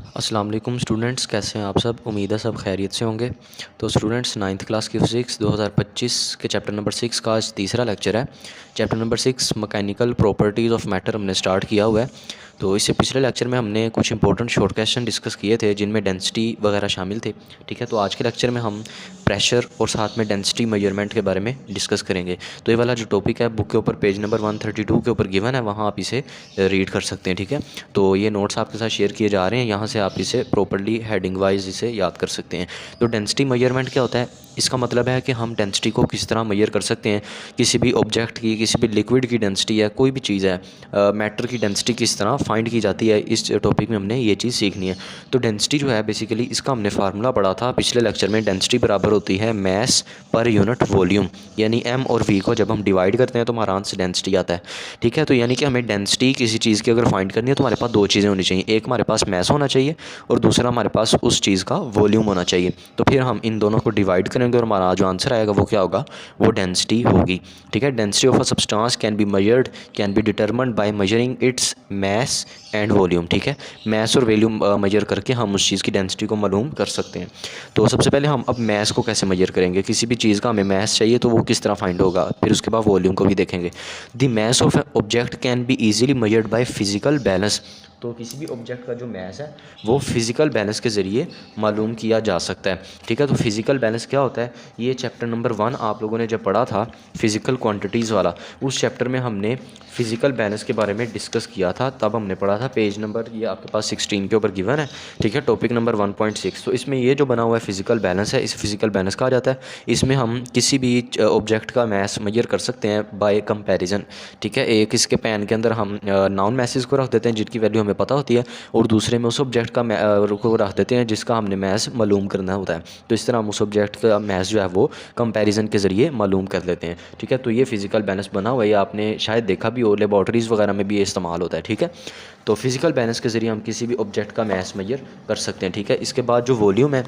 अस्सलाम वालेकुम स्टूडेंट्स, कैसे हैं आप सब। उम्मीद है सब खैरियत से होंगे। तो स्टूडेंट्स, नाइन्थ क्लास की फ़िज़िक्स 2025 के चैप्टर नंबर 6 का आज तीसरा लेक्चर है। Chapter number 6 mechanical properties of matter हमने स्टार्ट किया हुआ है। तो इससे पिछले लेक्चर में हमने कुछ इंपॉर्टेंट शॉर्ट क्वेश्चन डिस्कस किए थे जिनमें डेंसिटी वगैरह शामिल थे। ठीक है, तो आज के लेक्चर में हम प्रेशर और साथ में डेंसिटी मेजरमेंट के बारे में डिस्कस करेंगे। तो ये वाला जो टॉपिक है बुक के ऊपर पेज नंबर 132 के ऊपर गिवन है, वहाँ आप इसे रीड कर सकते हैं। ठीक है, तो ये नोट्स आपके साथ शेयर किए जा रहे हैं, यहाँ से आप इसे प्रॉपर्ली हेडिंग वाइज इसे याद कर सकते हैं। तो डेंसिटी मेजरमेंट क्या होता है? इसका मतलब है कि हम डेंसिटी को किस तरह मेजर कर सकते हैं। किसी भी ऑब्जेक्ट की, किसी भी लिक्विड की डेंसिटी है, कोई भी चीज़ है, मैटर की डेंसिटी किस तरह फाइंड की जाती है, इस टॉपिक में हमने ये चीज़ सीखनी है। तो डेंसिटी जो है बेसिकली इसका हमने फार्मूला पढ़ा था पिछले लेक्चर में। डेंसिटी बराबर होती है मैस पर यूनिट वॉल्यूम, यानी एम और वी को जब हम डिवाइड करते हैं तो हमारा आंसर डेंसिटी आता है। ठीक है, तो यानी कि हमें डेंसिटी किसी चीज़ की अगर फाइंड करनी है तो हमारे पास दो चीज़ें होनी चाहिए। एक हमारे पास मैस होना चाहिए और दूसरा हमारे पास उस चीज़ का वॉल्यूम होना चाहिए। तो फिर हम इन दोनों को डिवाइड करेंगे और हमारा जो आंसर आएगा वो क्या होगा, वो डेंसिटी होगी। ठीक है, density of a substance can be measured, can be determined by measuring its mass and volume. ठीक है, मैस और वॉल्यूम मेजर करके हम उस चीज़ की डेंसिटी को मालूम कर सकते हैं। तो सबसे पहले हम अब मैस को कैसे मेजर करेंगे। किसी भी चीज़ का हमें मैस चाहिए तो वो किस तरह फाइंड होगा, फिर उसके बाद वॉल्यूम को भी देखेंगे। The mass of object can be easily measured by physical balance. तो किसी भी ऑब्जेक्ट का जो मैस है वो फिज़िकल बैलेंस के ज़रिए मालूम किया जा सकता है। ठीक है, तो फिज़िकल बैलेंस क्या होता है, ये चैप्टर नंबर 1 आप लोगों ने जब पढ़ा था फिज़िकल क्वांटिटीज़ वाला, उस चैप्टर में हमने फिज़िकल बैलेंस के बारे में डिस्कस किया था। तब हमने पढ़ा था पेज नंबर ये आपके पास 16 के ऊपर गिवन है। ठीक है, टॉपिक नंबर 1.6। तो इसमें ये जो बना हुआ है फिज़िकल बैलेंस है, इस फिज़िकल बैलेंस कहा जाता है। इसमें हम किसी भी ऑब्जेक्ट का मैस मेजर कर सकते हैं बाय कंपैरिजन। ठीक है, एक इसके पेन के अंदर हम नाउन मैसेज को रख देते हैं जिनकी वैल्यू हमें पता होती है, और दूसरे में उस ऑब्जेक्ट का को रख देते हैं जिसका हमने मैस मालूम करना होता है। तो इस तरह हम उस ऑब्जेक्ट का मैस जो है वो कंपैरिजन के ज़रिए मालूम कर लेते हैं। ठीक है, तो ये फिज़िकल बैलेंस बना हुआ है, ये आपने शायद देखा भी हो, लेबॉर्टरीज़ वगैरह में भी ये इस्तेमाल होता है। ठीक है, तो फिज़िकल बैलेंस के ज़रिए हम किसी भी ऑब्जेक्ट का मैस मेजर कर सकते हैं। ठीक है, इसके बाद जो वॉल्यूम है,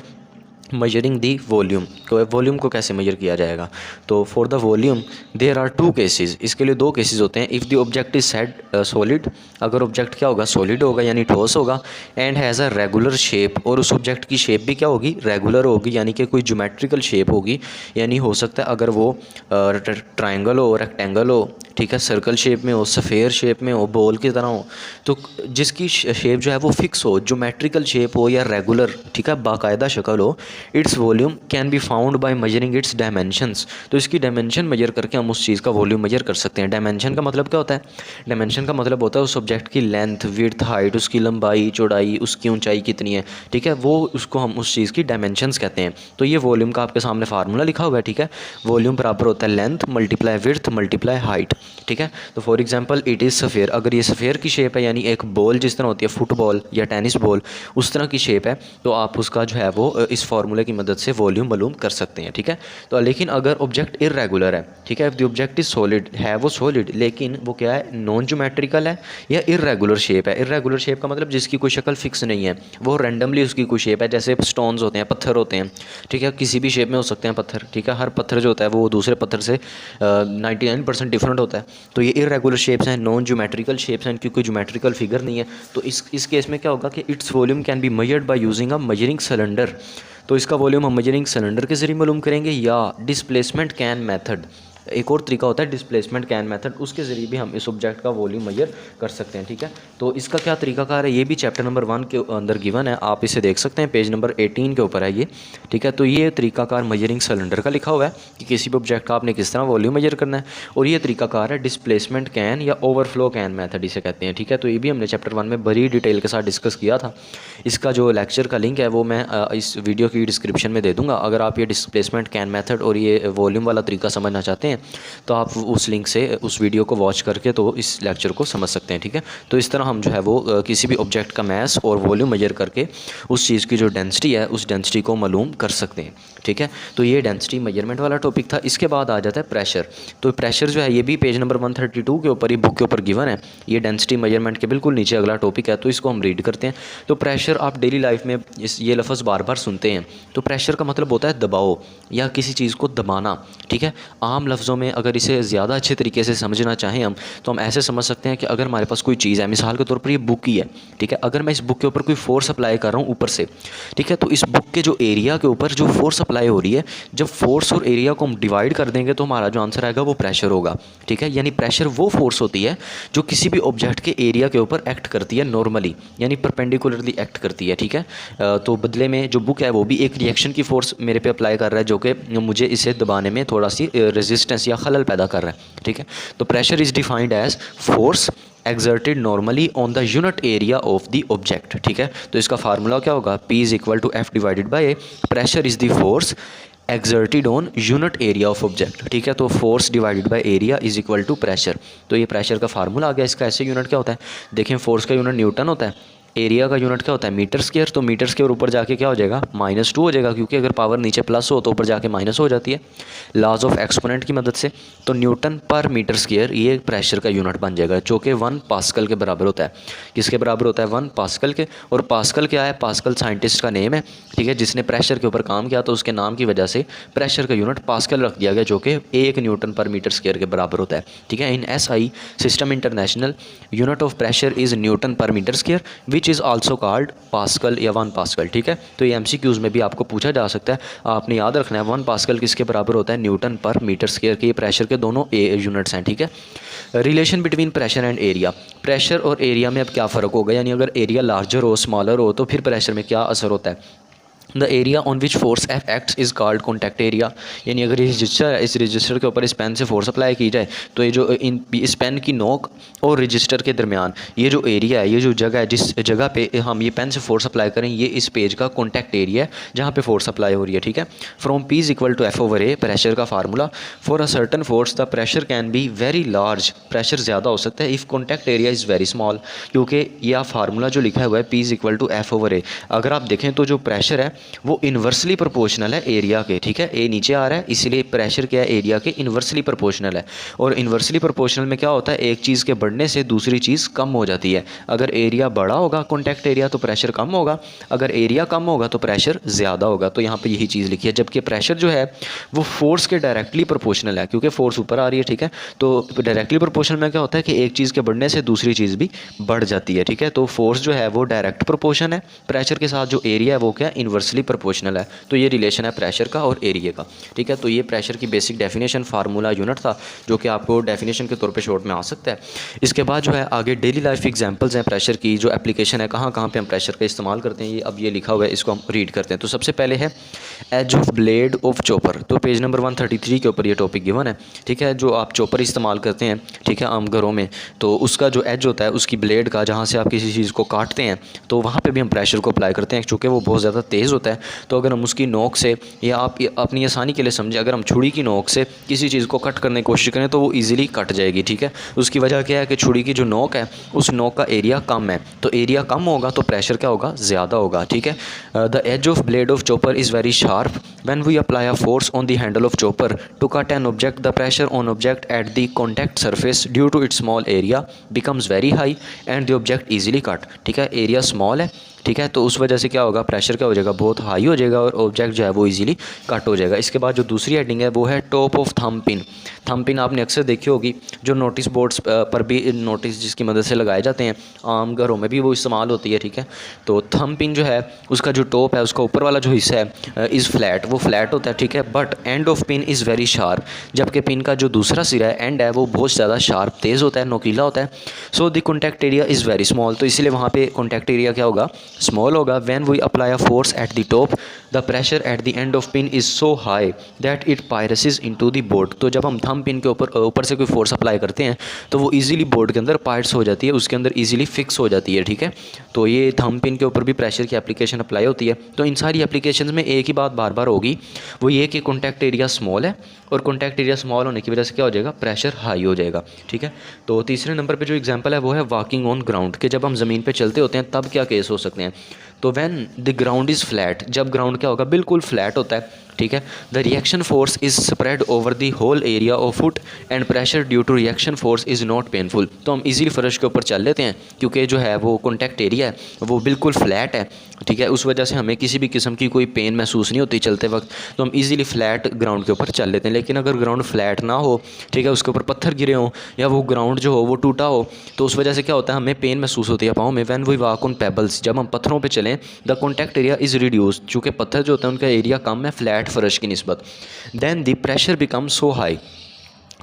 मेजरिंग दी वॉल्यूम, तो वॉल्यूम को कैसे मेजर किया जाएगा। तो for the volume there are two cases, इसके लिए दो केसेस होते हैं। If the object is said solid, अगर ऑब्जेक्ट क्या होगा, सॉलिड होगा यानी ठोस होगा, and has a regular shape, और उस ऑब्जेक्ट की शेप भी क्या होगी, रेगुलर होगी, यानी कि कोई ज्योमेट्रिकल शेप होगी। यानी हो सकता है अगर वो ट्रायंगल हो, रेक्टेंगल हो, ठीक है, सर्कल शेप में हो, सफ़ेयर शेप में हो, बॉल की तरह हो, तो जिसकी शेप जो है वो फिक्स हो, ज्योमेट्रिकल शेप हो या रेगुलर, ठीक है, बाकायदा शक्ल हो, its volume can be found by measuring it's dimensions. तो इसकी डायमेंशन मेजर करके हम उस चीज़ का वॉल्यूम मेजर कर सकते हैं। डायमेंशन का मतलब क्या होता है? डायमेंशन का मतलब होता है उस ऑब्जेक्ट की लेंथ, विड्थ, हाइट, उसकी लंबाई, चौड़ाई, उसकी ऊंचाई कितनी है। ठीक है, वो उसको हम उस चीज़ की डायमेंशंस कहते हैं। तो ये वॉल्यूम का आपके सामने फार्मूला लिखा हुआ है। ठीक है, वॉल्यूम बराबर होता है length multiply width multiply height. ठीक है, तो for example it is sphere, अगर ये सफ़ेयर की शेप है यानी एक बॉल जिस तरह होती है फुटबॉल या टेनिस बॉल, उस तरह की शेप है, तो आप उसका जो है वो इस फार्मूले की मदद से वॉल्यूम मालूम कर सकते हैं। ठीक है, तो लेकिन अगर ऑब्जेक्ट इरेगुलर है, ठीक है, if the object is solid, है वो सॉलिड लेकिन वो क्या है, नॉन ज्योमेट्रिकल है या इरेगुलर शेप है। इरेगुलर शेप का मतलब जिसकी कोई शक्ल फिक्स नहीं है, वो रैंडमली उसकी कोई शेप है, जैसे स्टोन्स होते हैं, पत्थर होते हैं। ठीक है, किसी भी शेप में हो सकते हैं पत्थर। ठीक है, हर पत्थर जो होता है वो दूसरे पत्थर से 99% डिफरेंट होता है। तो ये इरेगुलर शेप्स हैं, नॉन ज्योमेट्रिकल शेप्स हैं, इनकी कोई ज्योमेट्रिकल फिगर नहीं है। तो इस केस में क्या होगा कि its volume can be measured by using a measuring cylinder. तो इसका वॉल्यूम हम मेजरिंग सिलेंडर के जरिए मालूम करेंगे, या डिस्प्लेसमेंट कैन मेथड, एक और तरीका होता है डिस्प्लेसमेंट कैन मेथड, उसके ज़रिए भी हम इस ऑब्जेक्ट का वॉल्यूम मेजर कर सकते हैं। ठीक है, तो इसका क्या तरीकाकार है, ये भी चैप्टर नंबर 1 के अंदर गिवन है, आप इसे देख सकते हैं, पेज नंबर 18 के ऊपर है ये। ठीक है, तो ये तरीकाकार मेजरिंग सिलेंडर का लिखा हुआ है कि किसी भी ऑब्जेक्ट का आपने किस तरह वॉल्यूम मेजर करना है, और ये तरीकाकार है डिस्प्लेसमेंट कैन या ओवरफ्लो कैन मेथड इसे कहते हैं। ठीक है, तो ये भी हमने चैप्टर 1 में बड़ी डिटेल के साथ डिस्कस किया था। इसका जो लेक्चर का लिंक है वो मैं इस वीडियो की डिस्क्रिप्शन में दे दूँगा। अगर आप ये डिस्प्लेसमेंट कैन मेथड और ये वॉल्यूम वाला तरीका समझना चाहते हैं तो आप उस लिंक से उस वीडियो को वॉच करके तो इस लेक्चर को समझ सकते हैं। ठीक है, तो इस तरह हम जो है वो किसी भी ऑब्जेक्ट का मैस और वॉल्यूम मेजर करके उस चीज़ की जो डेंसिटी है उस डेंसिटी को मालूम कर सकते हैं। ठीक है, तो ये डेंसिटी मेजरमेंट वाला टॉपिक था। इसके बाद आ जाता है प्रेशर। तो प्रेशर जो है ये भी पेज नंबर 132 के ऊपर ही बुक के ऊपर गिवन है। ये डेंसिटी मेजरमेंट के बिल्कुल नीचे अगला टॉपिक है, तो इसको हम रीड करते हैं। तो प्रेशर आप डेली लाइफ में ये लफ्ज़ बार बार सुनते हैं। तो प्रेशर का मतलब होता है दबाव या किसी चीज़ को दबाना। ठीक है, आम लफ्ज़ लफ्ज़ों में अगर इसे ज़्यादा अच्छे तरीके से समझना चाहें हम, तो हम ऐसे समझ सकते हैं कि अगर हमारे पास कोई चीज़ है, मिसाल के तौर पर ये बुक ही है, ठीक है, अगर मैं इस बुक के ऊपर कोई फोर्स अप्लाई कर रहा हूँ ऊपर से, ठीक है, तो इस बुक के जो एरिया के ऊपर जो फोर्स अप्लाई हो रही है, जब फोर्स और एरिया को हम डिवाइड कर देंगे तो हमारा जो आंसर आएगा वो प्रेशर होगा, ठीक है। यानी प्रेशर वो फोर्स होती है जो किसी भी ऑब्जेक्ट के एरिया के ऊपर एक्ट करती है नॉर्मली, यानी परपेंडिकुलरली एक्ट करती है, ठीक है। तो बदले में जो बुक है वो भी एक रिएक्शन की फोर्स मेरे पे अप्लाई कर रहा है, जो कि मुझे इसे दबाने में थोड़ा सी रेजिस्टेंस या खलल पैदा कर रहा है, ठीक है। तो pressure is defined as force exerted normally on the unit area of the object, ठीक है। तो इसका फार्मूला क्या होगा, P is equal to F divided by A, pressure is the force exerted on unit area of object, ठीक है। तो force divided by area is equal to pressure. तो ये प्रेशर का फार्मूला आ गया। इसका ऐसे यूनिट क्या होता है, देखें, फोर्स का यूनिट न्यूटन होता है, एरिया का यूनिट क्या होता है, मीटर स्क्वायर। तो मीटर स्क्वायर ऊपर जाके क्या हो जाएगा, -2 हो जाएगा, क्योंकि अगर पावर नीचे प्लस हो तो ऊपर जाके माइनस हो जाती है लॉज ऑफ एक्सपोनेंट की मदद से। तो न्यूटन पर मीटर स्क्वायर ये प्रेशर का यूनिट बन जाएगा, जो कि 1 पास्कल के बराबर होता है। किसके बराबर होता है, 1 पास्कल के। और पास्कल क्या है, पास्कल साइंटिस्ट का नेम है, ठीक है, जिसने प्रेशर के ऊपर काम किया, तो उसके नाम की वजह से प्रेशर का यूनिट पास्कल रख दिया गया, जो कि 1 न्यूटन पर मीटर स्क्वायर के बराबर होता है, ठीक है। In SI system international unit of pressure is newton per metre square which is also called pascal या 1 पास्कल, ठीक है। तो ये MCQs में भी आपको पूछा जा सकता है, आपने याद रखना है 1 पास्कल किसके बराबर होता है, न्यूटन पर मीटर स्क्वायर के। ये प्रेशर के दोनों यूनिट्स हैं, ठीक है। Relation between pressure and area, pressure और एरिया में अब क्या फ़र्क होगा, यानी अगर एरिया लार्जर हो, स्मॉलर हो, तो फिर प्रेशर में क्या असर होता है। The area on which force F acts is called contact area, यानी अगर ये रजिस्टर है, इस रजिस्टर के ऊपर इस पेन से फोर्स अप्लाई की जाए, तो ये जो इस पेन की नोक और रजिस्टर के दरमियान ये जो एरिया है, ये जो जगह है, जिस जगह पे हम ये पेन से फोर्स अप्लाई करें, ये इस पेज का कॉन्टैक्ट एरिया है जहाँ पे फोर्स अप्लाई हो रही है, ठीक है। From P is equal to F over A, pressure का formula, for a certain force the pressure can be very large, pressure ज़्यादा हो सकता है if contact area is very small, क्योंकि यह फार्मूला जो लिखा हुआ है P is equal to F over A, अगर आप देखें तो जो प्रेशर है वो इन्वर्सली प्रोपोर्शनल है एरिया के, ठीक है। ए नीचे आ रहा है, इसलिए प्रेशर क्या है, एरिया के इन्वर्सली प्रोपोर्शनल है। और इन्वर्सली प्रोपोर्शनल में क्या होता है, एक चीज़ के बढ़ने से दूसरी चीज़ कम हो जाती है। अगर एरिया बड़ा होगा कॉन्टैक्ट एरिया, तो प्रेशर कम होगा, अगर एरिया कम होगा तो प्रेशर ज़्यादा होगा। तो यहाँ पे यही चीज़ लिखी है, जबकि प्रेशर जो है वो फोर्स के डायरेक्टली प्रोपोर्शनल है, क्योंकि फोर्स ऊपर आ रही है, ठीक है। तो डायरेक्टली प्रोपोर्शनल में क्या होता है कि एक चीज़ के बढ़ने से दूसरी चीज़ भी बढ़ जाती है, ठीक है। तो फोर्स जो है वो डायरेक्ट प्रोपोर्शन है प्रेशर के साथ, जो एरिया है वो क्या इन्वर्सली प्रोपोर्शनल है। तो ये रिलेशन है प्रेशर का और एरिया का, ठीक है। तो ये प्रेशर की बेसिक डेफिनेशन, फार्मूला, यूनिट था, जो कि आपको डेफिनेशन के तौर पे शॉर्ट में आ सकता है। इसके बाद जो है आगे डेली लाइफ एग्जांपल्स हैं प्रेशर की, जो एप्लीकेशन है, कहाँ कहाँ पे हम प्रेशर का इस्तेमाल करते हैं, ये अब ये लिखा हुआ है, इसको हम रीड करते हैं। तो सबसे पहले है edge of blade of chopper, तो पेज नंबर 133 के ऊपर ये टॉपिक गिवन है, ठीक है। जो आप चॉपर इस्तेमाल करते हैं, ठीक है, आम घरों में, तो उसका जो एज होता है उसकी ब्लेड का, जहाँ से आप किसी चीज़ को काटते हैं, तो वहाँ पर भी हम प्रेशर को अप्लाई करते हैं, चूँकि वो बहुत ज़्यादा तेज़ होता है। तो अगर हम उसकी नोक से, या आप अपनी आसानी के लिए समझें, अगर हम छुरी की नोक से किसी चीज़ को कट करने की कोशिश करें तो वो इजीली कट जाएगी, ठीक है। उसकी वजह क्या है कि छुरी की जो नोक है उस नोक का एरिया कम है, तो एरिया कम होगा तो प्रेशर क्या होगा, ज़्यादा होगा, ठीक है। The edge of blade of chopper is very sharp when we apply a force on the handle of chopper to cut an object, the pressure on object at the contact surface due to its small area becomes very high and the object easily cut, ठीक है। Area small है, ठीक है, तो उस वजह से क्या होगा, प्रेशर क्या हो जाएगा, बहुत हाई हो जाएगा और ऑब्जेक्ट जो है वो इजीली कट हो जाएगा। इसके बाद जो दूसरी हेडिंग है वो है top of thumb pin. Thumb pin आपने अक्सर देखी होगी, जो नोटिस बोर्ड्स पर भी नोटिस जिसकी मदद से लगाए जाते हैं, आम घरों में भी वो इस्तेमाल होती है, ठीक है। तो थंब पिन जो है उसका जो टॉप है, उसका ऊपर वाला जो हिस्सा है इज़ फ्लैट, वो फ्लैट होता है, ठीक है। But and of pin is very sharp, जबकि पिन का जो दूसरा सिरा है, एंड है, वो बहुत ज़्यादा शार्प, तेज़ होता है, नोकीला होता है। So the contact area is very small, तो इसलिए वहाँ पे कॉन्टैक्ट एरिया क्या होगा, स्मॉल होगा। When we apply a force at the top the pressure at the end of pin is so high that it pierces into the board, तो जब हम थंब पिन के ऊपर से कोई फोर्स अप्लाई करते हैं तो वो इजीली बोर्ड के अंदर पार्ट्स हो जाती है, उसके अंदर इजीली फिक्स हो जाती है, ठीक है। तो ये थंब पिन के ऊपर भी प्रेशर की एप्लीकेशन अप्लाई होती है। तो इन सारी एप्लीकेशन में एक ही बात बार बार होगी, वो ये कि कॉन्टैक्ट एरिया स्मॉल है, और कॉन्टैक्ट एरिया स्मॉल होने की वजह से क्या हो जाएगा, प्रेशर हाई हो जाएगा, ठीक है। तो तीसरे नंबर पे जो एग्जांपल है वो है वॉकिंग ऑन ग्राउंड, कि जब हम ज़मीन पे चलते होते हैं तब क्या केस हो सकते हैं। तो when the ground is flat, जब ग्राउंड क्या होगा, बिल्कुल फ्लैट होता है, ठीक है। The reaction force is spread over the whole area of foot and pressure due to reaction force is not painful. तो हम इजीली फर्श के ऊपर चल लेते हैं क्योंकि जो है वो कॉन्टैक्ट एरिया है वो बिल्कुल फ्लैट है, ठीक है। उस वजह से हमें किसी भी किस्म की कोई पेन महसूस नहीं होती चलते वक्त, तो हम इजीली फ्लैट ग्राउंड के ऊपर चल लेते हैं। लेकिन अगर ग्राउंड फ्लैट ना हो, ठीक है, उसके ऊपर पत्थर गिरे हों या वो ग्राउंड जो हो वो टूटा हो, तो उस वजह से क्या होता है, हमें पेन महसूस होती है पाँव में। When we walk on pebbles, जब हम पत्थरों पे चलें, the contact area is reduce, चूँकि पत्थर जो होता है उनका एरिया कम है फ्लैट फर्श की निस्बत। Then the pressure become so high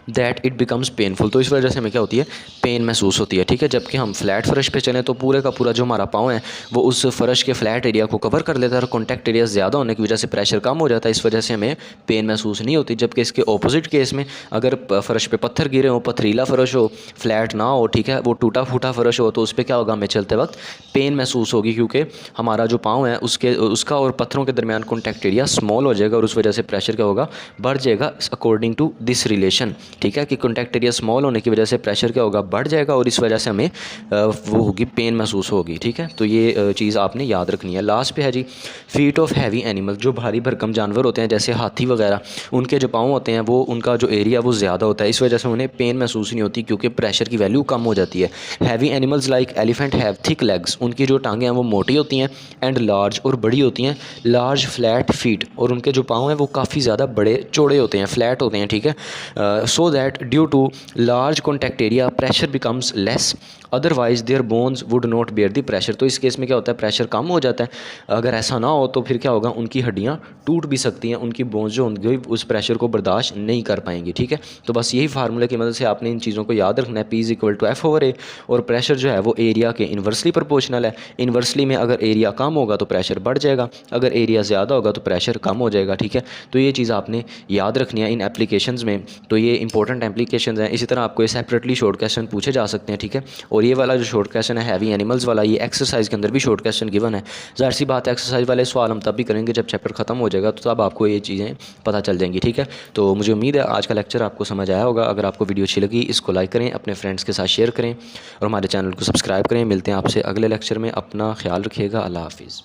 that it becomes painful. तो इस वजह से हमें क्या होती है, पेन महसूस होती है, ठीक है। जबकि हम फ्लैट फ़र्श पे चलें तो पूरे का पूरा जो हमारा पाँव है वो उस फ़र्श के फ्लैट एरिया को कवर कर लेता है और कॉन्टैक्ट एरिया ज़्यादा होने की वजह से प्रेशर कम हो जाता है, इस वजह से हमें पेन महसूस नहीं होती। जबकि इसके ऑपोजिट केस में अगर फ़र्श पे पत्थर गिरे हों, पथरीला फ़र्श हो, फ्लैट ना हो, ठीक है, वो टूटा फूटा फ़र्श हो, तो उस पर क्या होगा, हमें चलते वक्त पेन महसूस होगी क्योंकि हमारा जो पाँव है उसका और पत्थरों के दरमियान कॉन्टैक्ट एरिया स्मॉल हो जाएगा और उस वजह से प्रेशर क्या होगा, बढ़ जाएगा अकॉर्डिंग टू दिस रिलेशन, ठीक है, कि कॉन्टैक्ट एरिया स्मॉल होने की वजह से प्रेशर क्या होगा, बढ़ जाएगा और इस वजह से हमें वो होगी पेन महसूस होगी, ठीक है। तो ये चीज़ आपने याद रखनी है। लास्ट पे है जी फीट ऑफ हैवी एनिमल, जो भारी भरकम जानवर होते हैं जैसे हाथी वगैरह, उनके जो पाँव होते हैं वो उनका जो एरिया वो ज़्यादा होता है, इस वजह से उन्हें पेन महसूस नहीं होती क्योंकि प्रेशर की वैल्यू कम हो जाती है। Heavy animals like elephant have thick legs, उनकी जो टांगें हैं वो मोटी होती हैं, एंड लार्ज और बड़ी होती हैं, लार्ज फ्लैट फीट, और उनके जो पाँव हैं वो काफ़ी ज़्यादा बड़े चौड़े होते हैं, फ्लैट होते हैं, ठीक है। So that due to large contact area pressure becomes less, otherwise their bones would not bear the pressure. तो इस केस में क्या होता है, प्रेशर कम हो जाता है। अगर ऐसा ना हो तो फिर क्या होगा, उनकी हड्डियाँ टूट भी सकती हैं, उनकी बोन्स जो होंगी उस प्रेशर को बर्दाश्त नहीं कर पाएंगी, ठीक है। तो बस यही फार्मूले की मदद से आपने इन चीज़ों को याद रखना है, P = F/A, और प्रेशर जो है वो एरिया के इन्वर्सली प्रोपोर्शनल है। इन्वर्सली में अगर एरिया कम होगा तो प्रेशर बढ़ जाएगा, अगर एरिया ज़्यादा होगा तो प्रेशर कम हो जाएगा, ठीक है। तो ये चीज़ आपने याद रखनी है इन एप्लीकेशंस में। तो ये इंपॉर्टेंट एप्लीकेशंस हैं। इसी तरह आपको ये सेपरेटली शॉर्ट क्वेश्चन पूछे जा सकते हैं, ठीक है। और ये वाला जो शॉर्ट क्वेश्चन है हैवी एनिमल्स वाला, ये एक्सरसाइज के अंदर भी शॉर्ट क्वेश्चन गिवन है। ज़ाहिर सी बात है एक्सरसाइज वाले सवाल हम तब भी करेंगे जब चैप्टर खत्म हो जाएगा, तो तब आपको ये चीज़ें पता चल जाएंगी, ठीक है। तो मुझे उम्मीद है आज का लेक्चर आपको समझ आया होगा। अगर आपको वीडियो अच्छी लगी इसको लाइक करें, अपने फ्रेंड्स के साथ शेयर करें और हमारे चैनल को सब्सक्राइब करें। मिलते हैं आपसे अगले लेक्चर में, अपना ख्याल रखिएगा। अल्लाह हाफिज़।